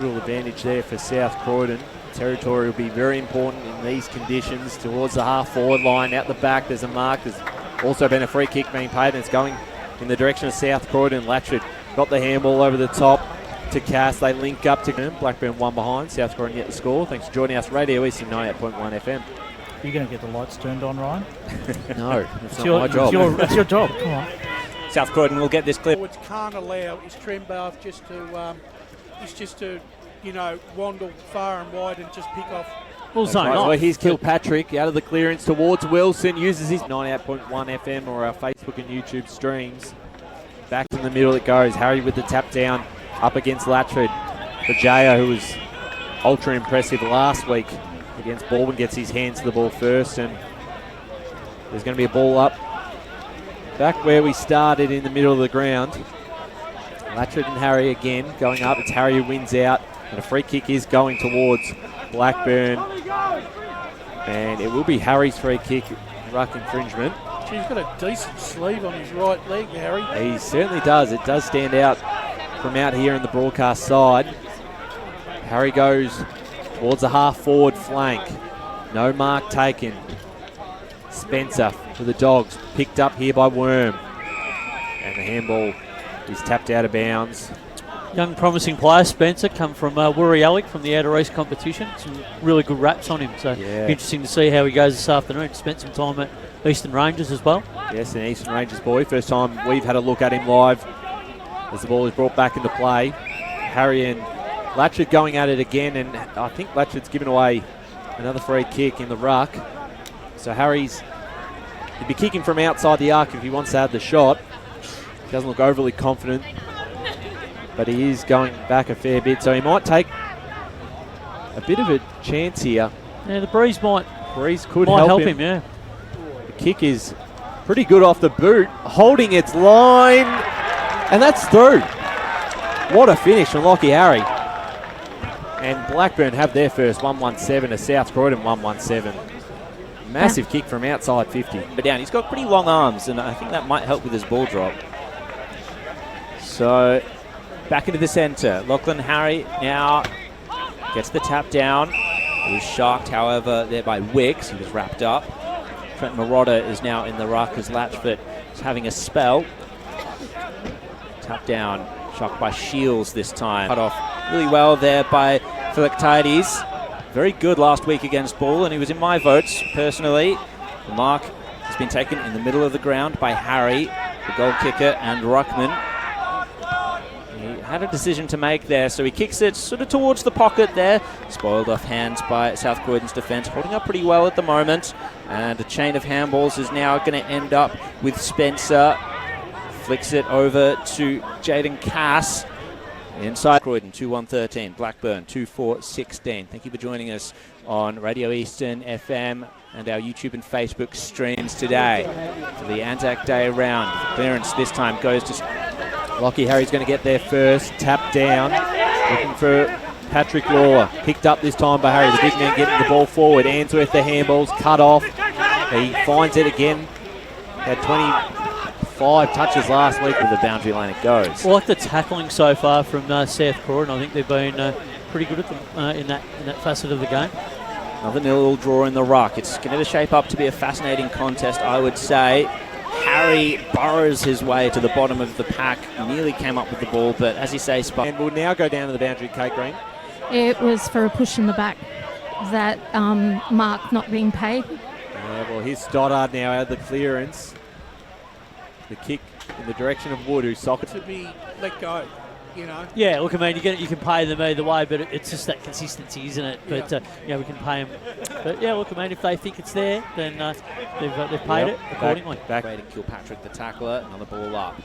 Real advantage there for South Croydon. Territory will be very important in these conditions. Towards the half-forward line, out the back, there's a mark. There's also been a free kick being paid, and it's going in the direction of South Croydon. Latchford got the handball over the top to Cass. They link up to Blackburn, one behind. South Croydon yet to score. Thanks for joining us. Radio Eastern 98.1 FM. Are you going to get the lights turned on, Ryan? No, it's not my job. It's your job. Come on. South Croydon will get this clip. What can't allow is Trembath just to wander far and wide and just pick off. Well, zone right. off. Well, here's Kilpatrick out of the clearance towards Wilson. Uses his 98.1 FM or our Facebook and YouTube streams. Back in the middle it goes. Harry with the tap down up against Latchford. Bajaya, who was ultra impressive last week against Baldwin, gets his hands to the ball first, and there's going to be a ball up back where we started in the middle of the ground. Latchford and Harry again going up. It's Harry who wins out, and a free kick is going towards Blackburn, and it will be Harry's free kick, ruck infringement. He's got a decent sleeve on his right leg, Harry. He certainly does. It does stand out from out here in the broadcast side. Harry goes towards the half-forward flank. No mark taken. Spencer for the Dogs, picked up here by Worm. And the handball is tapped out of bounds. Young promising player, Spencer, come from Wirra Alec from the Outer East competition. Some really good raps on him, so interesting to see how he goes this afternoon. Spent some time at Eastern Rangers as well. Yes, an Eastern Rangers boy. First time we've had a look at him live as the ball is brought back into play. Harry and Latchford going at it again, and I think Latchford's given away another free kick in the ruck. So he'd be kicking from outside the arc if he wants to have the shot. He doesn't look overly confident, but he is going back a fair bit, so he might take a bit of a chance here. Yeah, the breeze could help him. Yeah. The kick is pretty good off the boot, holding its line, and that's through. What a finish from Lachlan Harry. And Blackburn have their first 117 to South Croydon 117. Massive kick from outside 50. But down, he's got pretty long arms, and I think that might help with his ball drop. So back into the centre. Lachlan Harry now gets the tap down. He was shocked, however, there by Wicks. He was wrapped up. Trent Marotta is now in the ruck as Latchford is having a spell. Tap down, shocked by Shields this time. Cut off really well there by Philoctides. Very good last week against Ball, and he was in my votes personally. The mark has been taken in the middle of the ground by Harry, the goal kicker, and Ruckman. He had a decision to make there, so he kicks it sort of towards the pocket there. Spoiled off hands by South Croydon's defence, holding up pretty well at the moment. And a chain of handballs is now going to end up with Spencer. Flicks it over to Jaden Cass. Inside Croydon, 2-1-13. Blackburn, 2-4-16. Thank you for joining us on Radio Eastern FM and our YouTube and Facebook streams today for the Anzac Day round. The clearance this time goes to Lachlan Harry's going to get there first. Tap down. Looking for Patrick Lawler. Picked up this time by Harry. The big man getting the ball forward. Answorth, the handballs cut off. He finds it again. Had 25 touches last week with the boundary lane it goes. I like the tackling so far from South Croydon. I think they've been pretty good at them in that facet of the game. Another nil draw in the ruck. It's going to shape up to be a fascinating contest, I would say. Harry burrows his way to the bottom of the pack. Nearly came up with the ball, but as you say, and will now go down to the boundary, Kate Green. It was for a push in the back. That mark not being paid. Well, here's Stoddard now out of the clearance. The kick in the direction of Wood, who sockets to be let go, you know. Yeah, look, I mean, you can pay them either way, but it's just that consistency, isn't it? But we can pay them. But yeah, look, I mean, if they think it's there, then they've paid it accordingly. Back. Way to Kilpatrick, the tackler. Another ball up.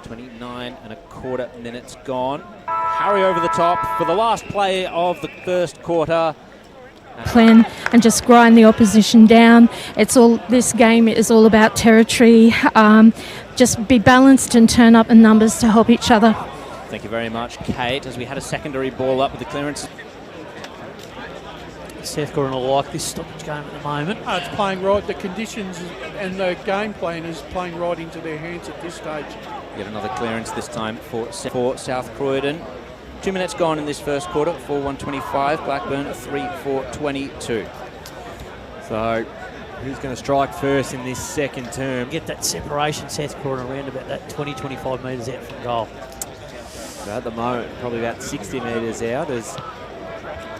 29 and a quarter minutes gone. Harry over the top for the last play of the first quarter. Plan and just grind the opposition down. This game is all about territory. Just be balanced and turn up in numbers to help each other. Thank you very much, Kate, as we had a secondary ball up with the clearance. South Croydon will like this stoppage game at the moment. It's playing right. The conditions and the game plan is playing right into their hands at this stage. Get another clearance this time for South Croydon. 2 minutes gone in this first quarter. 4-1-25. Blackburn 3-4-22. So, who's going to strike first in this second term? Get that separation, South Croydon, around about that 20-25 metres out from goal. So at the moment, probably about 60 metres out as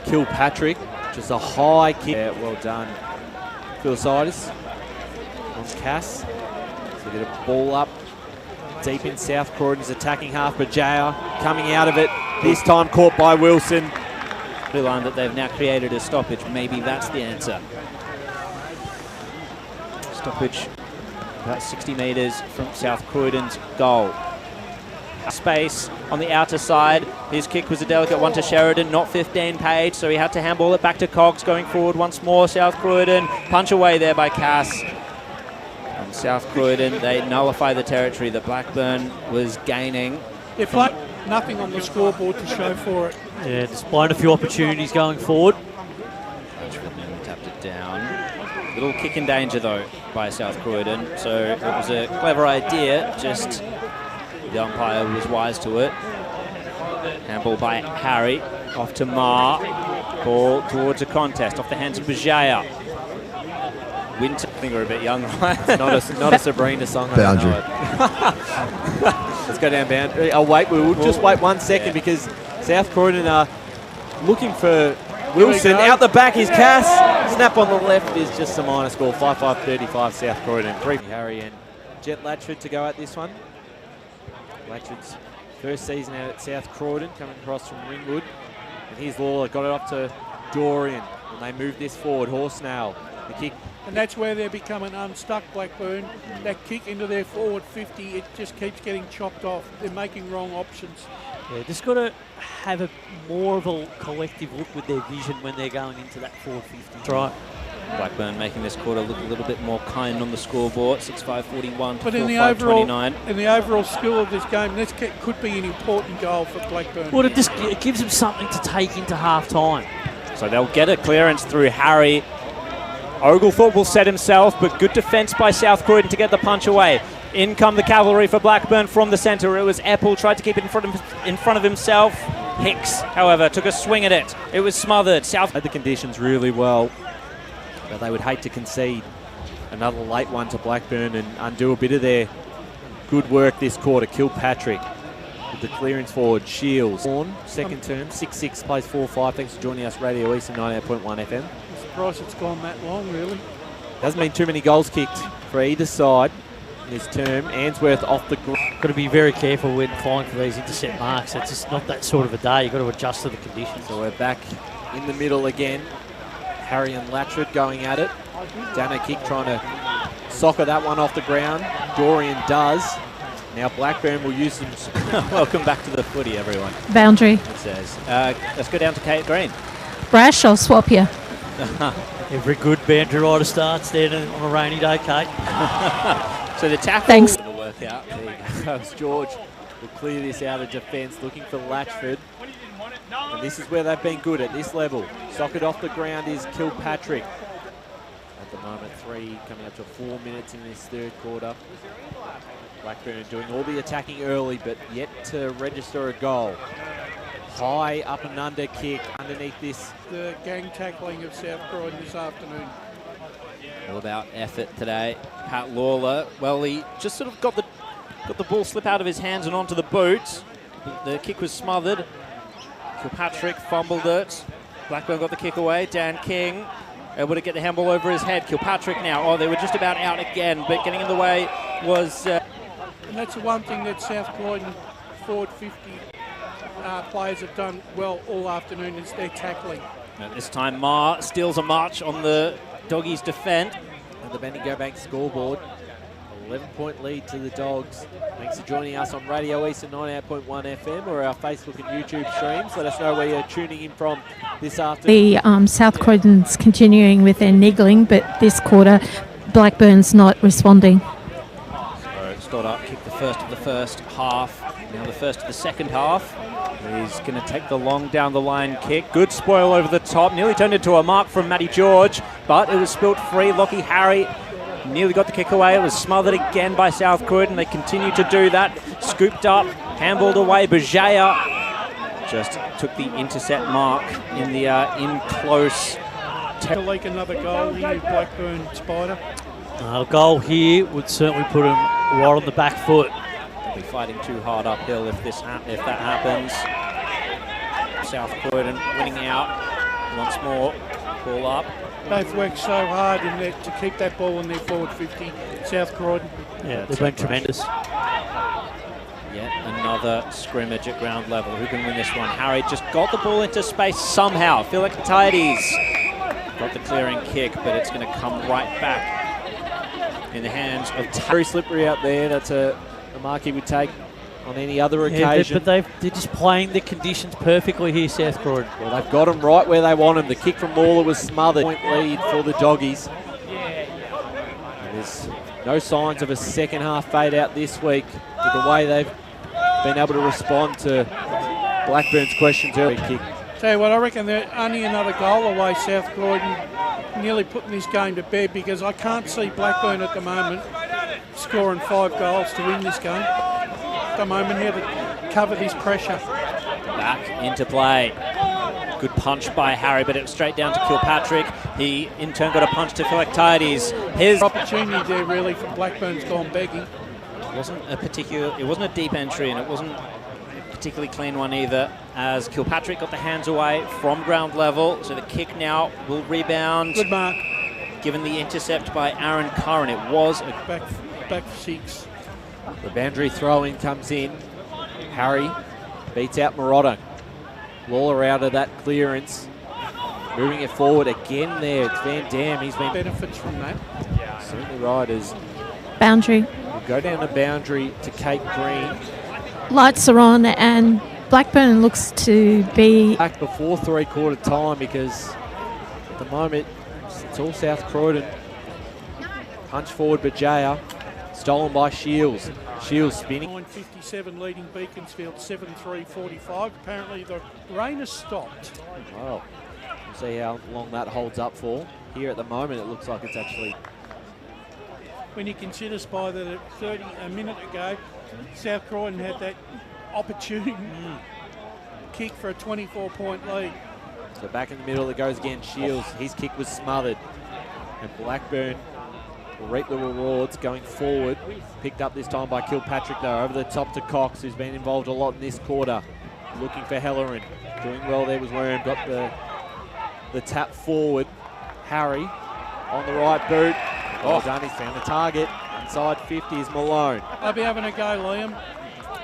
Kilpatrick, just a high kick. Yeah, well done, Philosophitis on Cass. So get a ball up deep in South Croydon's attacking half. Bajaya coming out of it, this time caught by Wilson. The line that they've now created a stoppage. Maybe that's the answer. Stoppage about 60 metres from South Croydon's goal. Space on the outer side. His kick was a delicate one to Sheridan, not 15 Page, so he had to handball it back to Cogs. Going forward once more, South Croydon. Punch away there by Cass. And South Croydon, they nullify the territory that Blackburn was gaining. If like nothing on the scoreboard to show for it. Yeah, displaying a few opportunities going forward. Tapped it down. Little kick in danger though by South Croydon, so it was a clever idea, just the umpire was wise to it. Handball by Harry, off to Ma. Ball towards a contest, off the hands of Bajaya. Winter, I think we're a bit young, right? Not a Sabrina song. Boundary. Let's go down boundary. Oh wait, we'll just wait 1 second because South Croydon are looking for Wilson. Out the back is Cass. Snap on the left is just a minor score. 5-5-35 South Croydon. Harry and Jet Latchford to go at this one. Latchford's first season out at South Croydon, coming across from Ringwood. And here's Lawler, got it off to Dorian. And they move this forward. Horsnail, the kick. And that's where they're becoming unstuck, Blackburn. That kick into their forward 50, it just keeps getting chopped off. They're making wrong options. Yeah, just got to have a more of a collective look with their vision when they're going into that forward 50. That's right. Blackburn making this quarter look a little bit more kind on the scoreboard. 6-5-41 to 4-5-29. In the overall skill of this game, this could be an important goal for Blackburn. Well, it gives them something to take into half time. So they'll get a clearance through Harry. Oglethorpe will set himself, but good defence by South Croydon to get the punch away. In come the cavalry for Blackburn from the centre. It was Eppel, tried to keep it in front of himself. Hicks, however, took a swing at it. It was smothered. South Had the conditions really well, but they would hate to concede another late one to Blackburn and undo a bit of their good work this quarter. Kilpatrick with the clearance forward. Shields. Second term, 6-6, plays 4-5. Thanks for joining us, Radio East and 98.1 FM. I'm surprised it's gone that long, really. Hasn't been too many goals kicked for either side in this term. Answorth off the ground. Got to be very careful when flying for these intercept marks. It's just not that sort of a day. You've got to adjust to the conditions. So we're back in the middle again. Harry and Latchford going at it. Dano kick trying to soccer that one off the ground. Dorian does. Now Blackburn will use some... Welcome back to the footy, everyone. Boundary. It says. Let's go down to Kate Green. Brash, I'll swap you. Every good boundary rider starts there on a rainy day, Kate. So the tackle Thanks. will work out. There you go. George will clear this out of defence, looking for Latchford. And this is where they've been good at this level. Socket off the ground is Kilpatrick. At the moment, 3 coming up to 4 minutes in this third quarter. Blackburn doing all the attacking early, but yet to register a goal. High up and under kick underneath this. The gang tackling of South Croydon this afternoon. All about effort today. Pat Lawler, well, he just sort of got the ball slip out of his hands and onto the boot. The kick was smothered. Kilpatrick fumbled it. Blackburn got the kick away. Dan King able to get the handball over his head. Kilpatrick now. Oh, they were just about out again, but getting in the way was... And that's the one thing that South Croydon forward 50 players have done well all afternoon is their tackling. At this time, Ma steals a march on the Doggies' defence. And the Bendigo Bank scoreboard. 11-point lead to the Dogs. Thanks for joining us on Radio East at 98.1 FM or our Facebook and YouTube streams. Let us know where you're tuning in from this afternoon. The South Croydon's continuing with their niggling, but this quarter Blackburn's not responding. So Stoddart kicked the first of the first half. Now the first of the second half. He's going to take the long down the line kick. Good spoil over the top. Nearly turned into a mark from Matty George, but it was spilt free. Lachlan Harry nearly got the kick away. It was smothered again by South Croydon. They continue to do that. Scooped up, handballed away. Bajaya just took the intercept mark in the in close. To leak another goal here, Blackburn Spider. A goal here would certainly put him right on the back foot. They'll be fighting too hard uphill if that happens. South Croydon winning out once more. Ball up. They've worked so hard to keep that ball in their forward 50. South Croydon. Yeah, they've been tremendous. Yet another scrimmage at ground level. Who can win this one? Harry just got the ball into space somehow. Philoctides got the clearing kick, but it's going to come right back in the hands of Very slippery out there. That's a mark he would take on any other Yeah, occasion. but they're just playing the conditions perfectly here, South Croydon. Well, they've got him right where they want him. The kick from Lawler was smothered. Point lead for the Doggies. And there's no signs of a second half fade out this week with the way they've been able to respond to Blackburn's questions early. Kick. Tell you what, I reckon they're only another goal away, South Croydon, nearly putting this game to bed, because I can't see Blackburn at the moment scoring 5 goals to win this game. At the moment, here to cover this pressure. back into play. Good punch by Harry, but it was straight down to Kilpatrick. He in turn got a punch to Philoctides. His Opportunity there really for Blackburn's gone begging. It wasn't a deep entry, and it wasn't a particularly clean one either, as Kilpatrick got the hands away from ground level, so the kick now will rebound. Good mark. Given the intercept by Aaron Curran, it was a Back 6. The boundary throw-in comes in. Harry beats out Marotta. Lawler out of that clearance. Moving it forward again there. It's Van Dam. He's been Benefits from that. certainly right as Boundary. we'll go down the boundary to Kate Green. Lights are on and Blackburn looks to be Back before three-quarter time, because at the moment it's all South Croydon. Punch forward Bajaya. Stolen by Shields. Shields spinning. 9:57 leading Beaconsfield 7-3-45. Apparently the rain has stopped. Wow. We'll see how long that holds up for. Here at the moment it looks like it's actually When you consider, Spy, that at a minute ago, South Croydon had that opportunity kick for a 24-point lead. so back in the middle it goes again. Shields, his kick was smothered. And Blackburn will reap the rewards going forward. Picked up this time by Kilpatrick though, over the top to Cox, who's been involved a lot in this quarter. Looking for Hellerin. Doing well there was Worm, got the tap forward. Harry on the right boot. Well done, he's found the target. Inside 50 is Malone. They'll be having a go, Liam.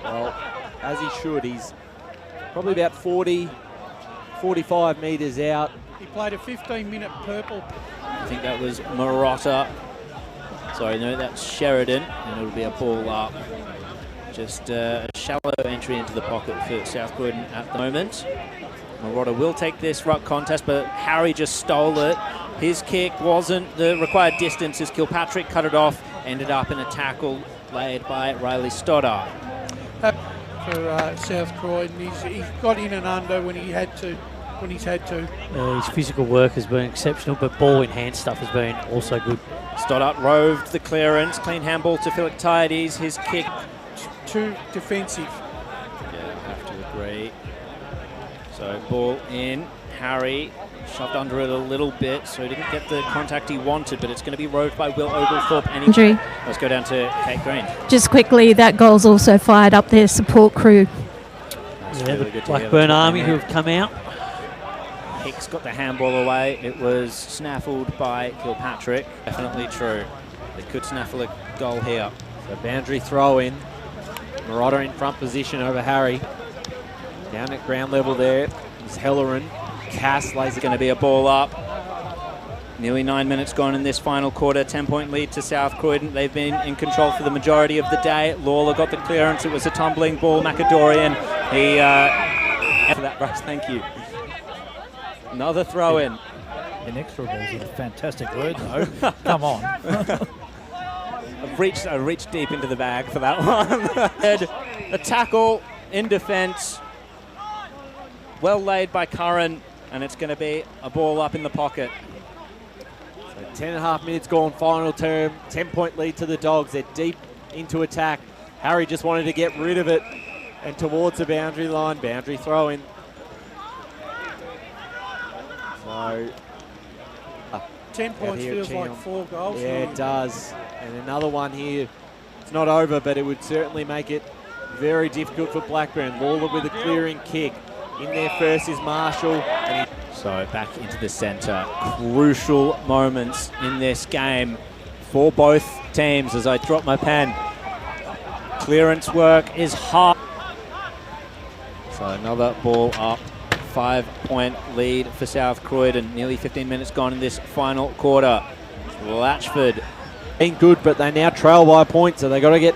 Well, as he should, he's probably about 40, 45 metres out. He played a 15-minute purple. I think that was Marotta. Sorry, no, that's Sheridan, and it'll be a ball up. Just a shallow entry into the pocket for South Croydon at the moment. Marotta will take this ruck contest, but Harry just stole it. His kick wasn't the required distance as Kilpatrick cut it off, ended up in a tackle laid by Riley Stoddart. For South Croydon, he got in and under when he's had to. His physical work has been exceptional, but ball in hand stuff has been also good. Stoddart roved the clearance, clean handball to Philoctides. His kick. Too defensive. Yeah, I have to agree. So ball in. Harry shoved under it a little bit, so he didn't get the contact he wanted, but it's going to be roved by Will Oglethorpe. Andrew. Let's go down to Kate Green. just quickly, that goal's also fired up their support crew. That's Yeah, really the good to hear. Blackburn Army who have come out. Hicks got the handball away. It was snaffled by Kilpatrick. Definitely true. They could snaffle a goal here. So boundary throw in. Marotta in front position over Harry. Down at ground level there is Hellerin. Cass lays it. Going to be a ball up. Nearly 9 minutes gone in this final quarter. 10-point lead to South Croydon. They've been in control for the majority of the day. Lawler got the clearance. It was a tumbling ball. Macadorian. He for that rush. Thank you. Another throw in. Inexorable is a fantastic word, though. Come on. I reached deep into the bag for that one. A tackle in defence. Well laid by Curran, and it's going to be a ball up in the pocket. So 10 and a half minutes gone, final term. 10-point lead to the Dogs. They're deep into attack. Harry just wanted to get rid of it and towards the boundary line. Boundary throw in. So 10 points here at feels like Cheon. 4 goals. Yeah, it does. And another one here. It's not over, but it would certainly make it very difficult for Blackburn. Lawler with a clearing kick. In there first is Marshall. And So back into the centre. Crucial moments in this game for both teams as I drop my pen. Clearance work is hard. So another ball up. 5-point lead for South Croydon. Nearly 15 minutes gone in this final quarter. Latchford been good, but they now trail by a point, so they got to get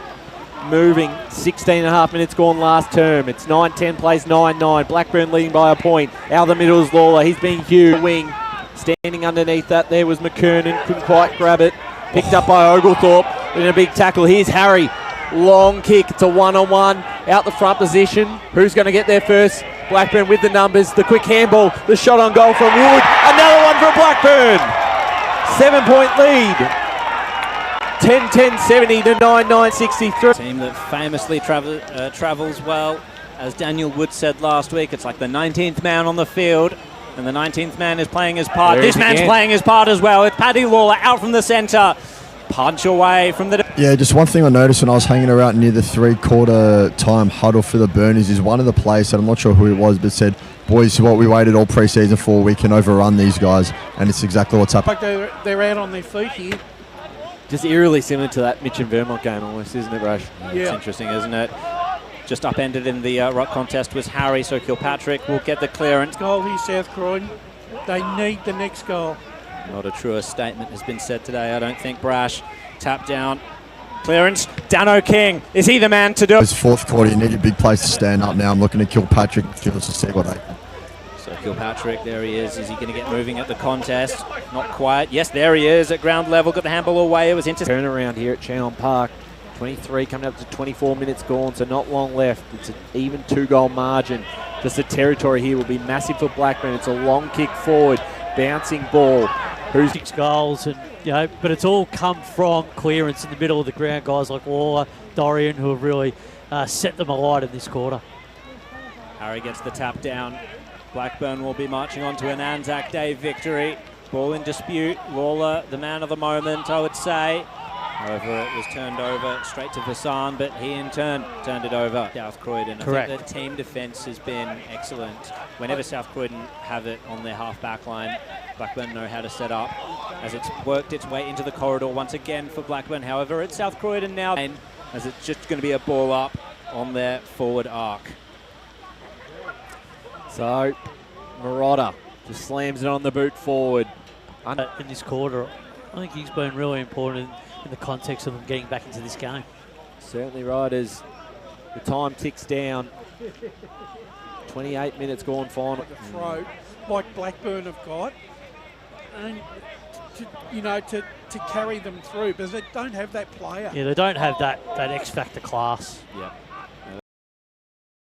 moving. 16 and a half minutes gone last term. It's 9-10 plays 9-9. Blackburn leading by a point. Out of the middle is Lawler. He's being huge. Wing. Standing underneath that there was McKernan. Couldn't quite grab it. Picked up by Oglethorpe in a big tackle. Here's Harry. Long kick. It's a one-on-one. Out the front position. Who's going to get there first? Blackburn with the numbers. The quick handball. The shot on goal from Wood. Another one from Blackburn. 7-point lead. 10-10-70 to 9-9-63. Team that famously travels well. As Daniel Wood said last week, it's like the 19th man on the field, and the 19th man is playing his part. There This man's playing his part as well. It's Paddy Lawler out from the centre. Punch away from the... Yeah, just one thing I noticed when I was hanging around near the 3/4 time huddle for the Burners is one of the players, and I'm not sure who it was, but said, boys, what we waited all pre-season for, we can overrun these guys, and it's exactly what's happened. Like they're out on their feet here. Just eerily similar to that Mitch and Vermont game almost, isn't it, Rush? It's interesting, isn't it? Just upended in the ruck contest was Harry, so Kilpatrick will get the clearance. Goal here, South Croydon. They need the next goal. Not a truer statement has been said today, I don't think. Brash, tap down, clearance. Dano King, is he the man to do it? It's fourth quarter, you need a big place to stand up now. I'm looking at Kilpatrick just to see what they can. So Kilpatrick, there he is. Is he going to get moving at the contest? Not quite. Yes, there he is at ground level. Got the handball away. It was into Turnaround here at Cheon Park. 23 coming up to 24 minutes gone, so not long left. It's an even 2-goal margin. Just the territory here will be massive for Blackburn. It's a long kick forward, bouncing ball. Who's 6 goals, and but it's all come from clearance in the middle of the ground. Guys like Lawler, Dorian, who have really set them alight in this quarter. Harry gets the tap down. Blackburn will be marching on to an Anzac Day victory. Ball in dispute. Lawler, the man of the moment, I would say. However, it was turned over straight to Vassan, but he in turn turned it over. South Croydon. Correct. I think the team defence has been excellent. Whenever South Croydon have it on their half-back line, Blackburn know how to set up. As it's worked its way into the corridor once again for Blackburn. However, it's South Croydon now, as it's just going to be a ball up on their forward arc. So, Marotta just slams it on the boot forward. In this quarter, I think he's been really important in the context of them getting back into this game. Certainly right, as the time ticks down. 28 minutes gone final. Like a throat, like Blackburn have got. And to carry them through, because they don't have that player. Yeah, they don't have that X-factor class. Yeah.